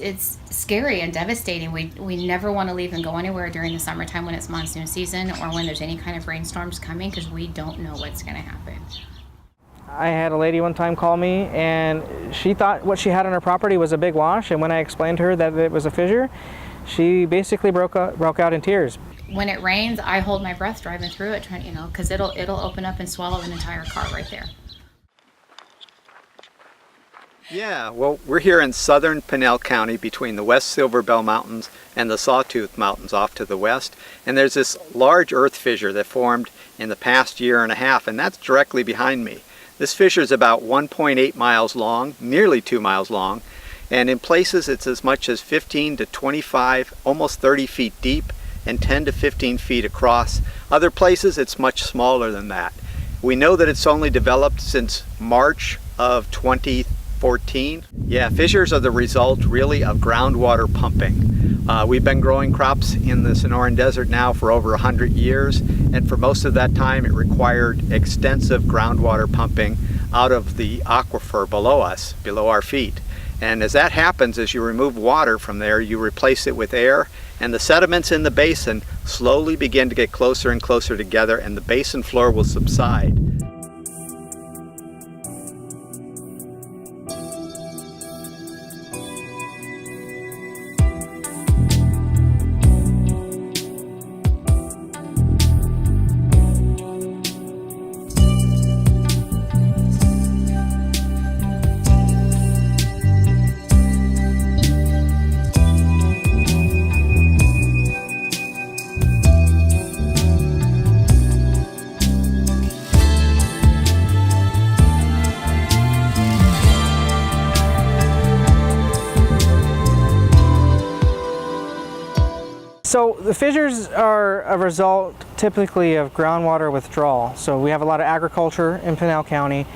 It's scary and devastating. We never want to leave and go anywhere during the summertime when it's monsoon season or when there's any kind of rainstorms coming, because we don't know what's going to happen. I had a lady one time call me, and she thought what she had on her property was a big wash, and when I explained to her that it was a fissure, she basically broke out in tears. When it rains, I hold my breath driving through it, trying, because it'll open up and swallow an entire car right there. Yeah, well, we're here in southern Pinal County between the West Silver Bell Mountains and the Sawtooth Mountains off to the west. And there's this large earth fissure that formed in the past year and a half, and that's directly behind me. This fissure is about 1.8 miles long, nearly 2 miles long, and in places it's as much as 15 to 25, almost 30 feet deep, and 10 to 15 feet across. Other places it's much smaller than that. We know that it's only developed since March of 2014. Yeah, fissures are the result really of groundwater pumping. We've been growing crops in the Sonoran Desert now for over 100 years, and for most of that time it required extensive groundwater pumping out of the aquifer below us, below our feet. And as that happens, as you remove water from there, you replace it with air, and the sediments in the basin slowly begin to get closer and closer together, and the basin floor will subside. So the fissures are a result typically of groundwater withdrawal. So we have a lot of agriculture in Pinal County,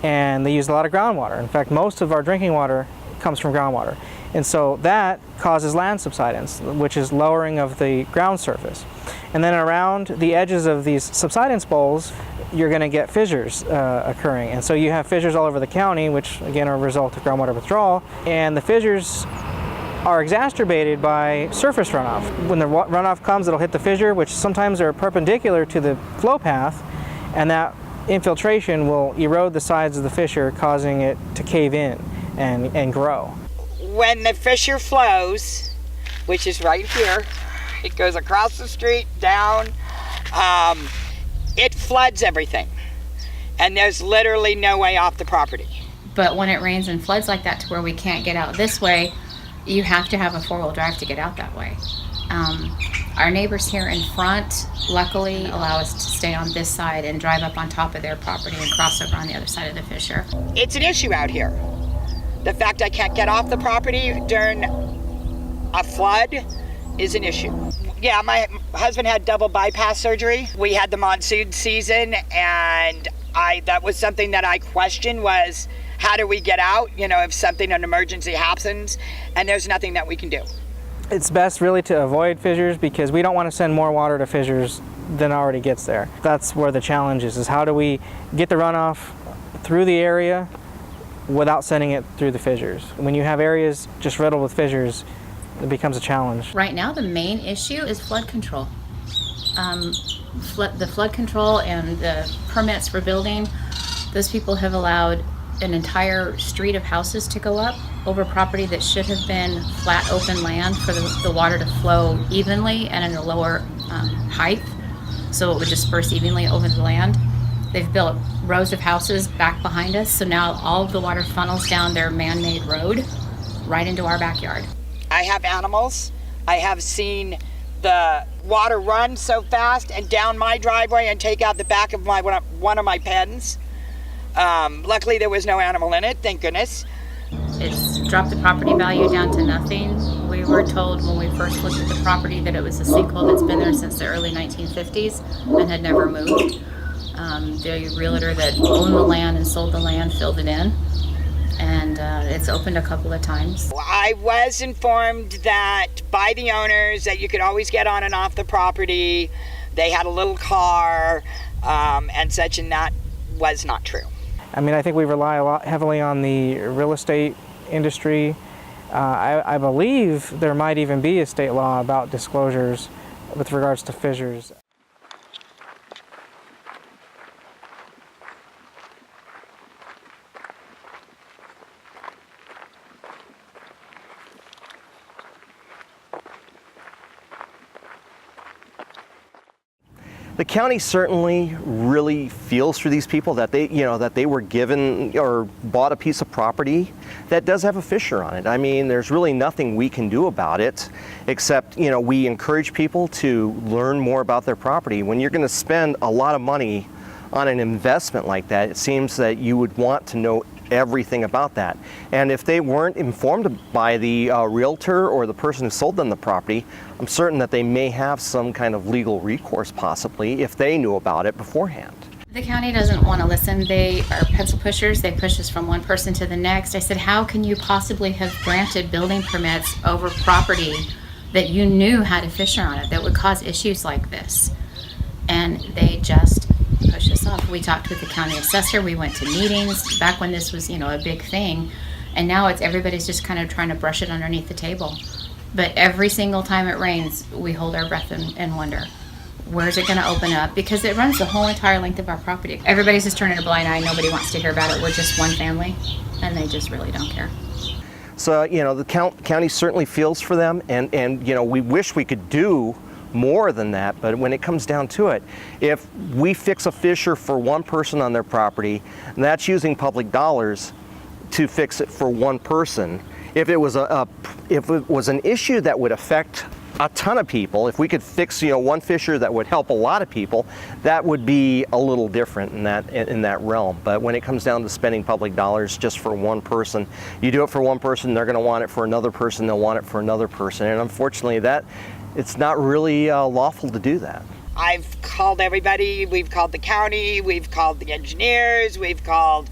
and they use a lot of groundwater. In fact, most of our drinking water comes from groundwater. And so that causes land subsidence, which is lowering of the ground surface. And then around the edges of these subsidence bowls, you're going to get fissures occurring. And so you have fissures all over the county, which again are a result of groundwater withdrawal. And the fissures are exacerbated by surface runoff. When the runoff comes, it'll hit the fissure, which sometimes are perpendicular to the flow path, and that infiltration will erode the sides of the fissure, causing it to cave in and grow. When the fissure flows, which is right here, it goes across the street, down, it floods everything, and there's literally no way off the property. But when it rains and floods like that to where we can't get out this way, you have to have a four-wheel drive to get out that way. Our neighbors here in front luckily allow us to stay on this side and drive up on top of their property and cross over on the other side of the fissure. It's an issue out here. The fact I can't get off the property during a flood is an issue. Yeah, my husband had double bypass surgery. We had the monsoon season, and that was something that I questioned was, how do we get out, if something, an emergency happens, and there's nothing that we can do. It's best really to avoid fissures because we don't want to send more water to fissures than already gets there. That's where the challenge is how do we get the runoff through the area without sending it through the fissures. When you have areas just riddled with fissures, it becomes a challenge. Right now, the main issue is flood control. The flood control and the permits for building, those people have allowed an entire street of houses to go up over property that should have been flat open land for the water to flow evenly and in a lower height, so it would disperse evenly over the land. They've built rows of houses back behind us, so now all of the water funnels down their man-made road right into our backyard. I have animals. I have seen the water run so fast and down my driveway and take out the back of one of my pens. Luckily there was no animal in it, thank goodness. It's dropped the property value down to nothing. We were told when we first looked at the property that it was a sinkhole that's been there since the early 1950s and had never moved. The realtor that owned the land and sold the land filled it in, and it's opened a couple of times. I was informed that by the owners that you could always get on and off the property. They had a little car and such, and that was not true. I mean, I think we rely heavily on the real estate industry I believe there might even be a state law about disclosures with regards to fissures. The county certainly really feels for these people that they were given or bought a piece of property that does have a fissure on it. I mean, there's really nothing we can do about it except, we encourage people to learn more about their property. When you're going to spend a lot of money on an investment like that, it seems that you would want to know everything about that. And if they weren't informed by the realtor or the person who sold them the property, I'm certain that they may have some kind of legal recourse possibly if they knew about it beforehand. The county doesn't want to listen. They are pencil pushers. They push us from one person to the next. I said, how can you possibly have granted building permits over property that you knew had a fissure on it that would cause issues like this? And they just push us off. We talked with the county assessor. We went to meetings back when this was, a big thing. And now everybody's just kind of trying to brush it underneath the table. But every single time it rains, we hold our breath and wonder, where's it going to open up? Because it runs the whole entire length of our property. Everybody's just turning a blind eye. Nobody wants to hear about it. We're just one family, and they just really don't care. So, the county certainly feels for them, and we wish we could do more than that, but when it comes down to it, if we fix a fissure for one person on their property, and that's using public dollars to fix it for one person. If it was an issue that would affect a ton of people, if we could fix one fissure that would help a lot of people, that would be a little different in that realm. But when it comes down to spending public dollars just for one person, you do it for one person, they're going to want it for another person, they'll want it for another person, and unfortunately it's not really lawful to do that. I've called everybody. We've called the county. We've called the engineers. We've called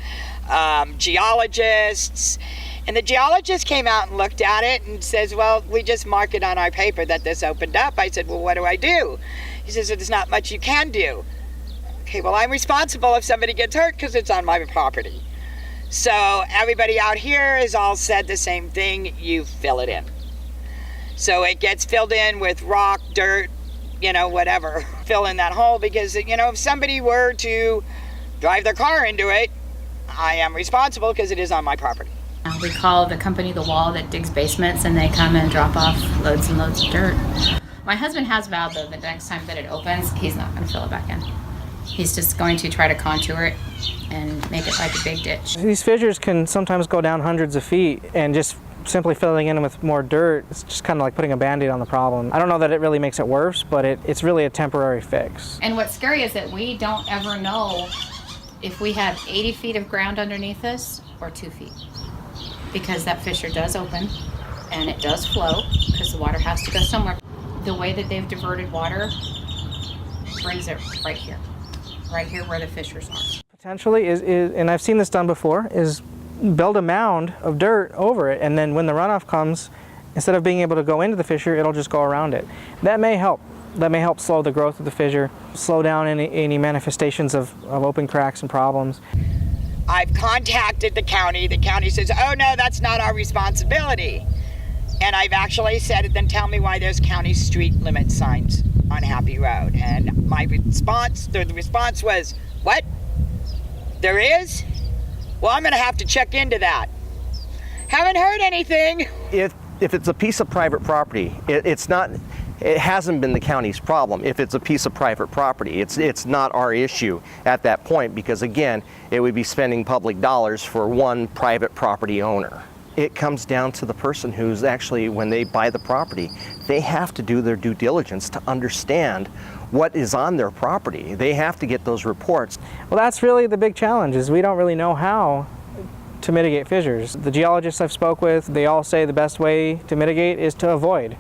geologists. And the geologist came out and looked at it and says, well, we just mark it on our paper that this opened up. I said, well, what do I do? He says, there's not much you can do. Okay, well, I'm responsible if somebody gets hurt because it's on my property. So everybody out here has all said the same thing. You fill it in. So it gets filled in with rock, dirt, whatever. Fill in that hole because, if somebody were to drive their car into it, I am responsible because it is on my property. We call the company The Wall that digs basements, and they come and drop off loads and loads of dirt. My husband has vowed, though, the next time that it opens, he's not going to fill it back in. He's just going to try to contour it and make it like a big ditch. These fissures can sometimes go down hundreds of feet, and just simply filling in with more dirt, it's just kind of like putting a Band-Aid on the problem. I don't know that it really makes it worse, but it's really a temporary fix. And what's scary is that we don't ever know if we have 80 feet of ground underneath us or 2 feet. Because that fissure does open and it does flow because the water has to go somewhere. The way that they've diverted water brings it right here where the fissures are. Potentially, and I've seen this done before, is build a mound of dirt over it, and then when the runoff comes, instead of being able to go into the fissure, it'll just go around it. That may help. That may help slow the growth of the fissure, slow down any manifestations of open cracks and problems. I've contacted the county. The county says, oh no, that's not our responsibility. And I've actually said, then tell me why there's county street limit signs on Happy Road. And the response was, what? There is? Well, I'm gonna have to check into that. Haven't heard anything. If it's a piece of private property, it hasn't been the county's problem. If it's a piece of private property, it's not our issue at that point, because again, it would be spending public dollars for one private property owner. It comes down to the person who's actually, when they buy the property, they have to do their due diligence to understand what is on their property. They have to get those reports. Well, that's really the big challenge, is we don't really know how to mitigate fissures. The geologists I've spoke with, they all say the best way to mitigate is to avoid.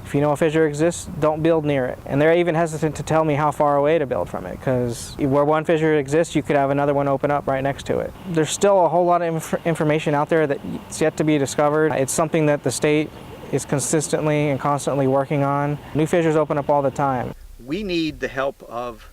If you know a fissure exists, don't build near it. And they're even hesitant to tell me how far away to build from it, because where one fissure exists, you could have another one open up right next to it. There's still a whole lot of information out there that's yet to be discovered. It's something that the state is consistently and constantly working on. New fissures open up all the time. We need the help of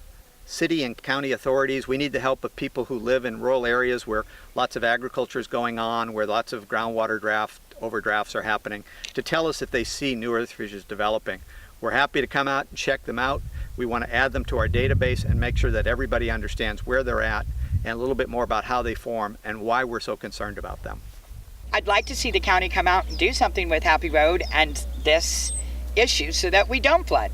city and county authorities. We need the help of people who live in rural areas where lots of agriculture is going on, where lots of groundwater draft overdrafts are happening, to tell us if they see new earth fissures developing. We're happy to come out and check them out. We want to add them to our database and make sure that everybody understands where they're at and a little bit more about how they form and why we're so concerned about them. I'd like to see the county come out and do something with Happy Road and this issue so that we don't flood.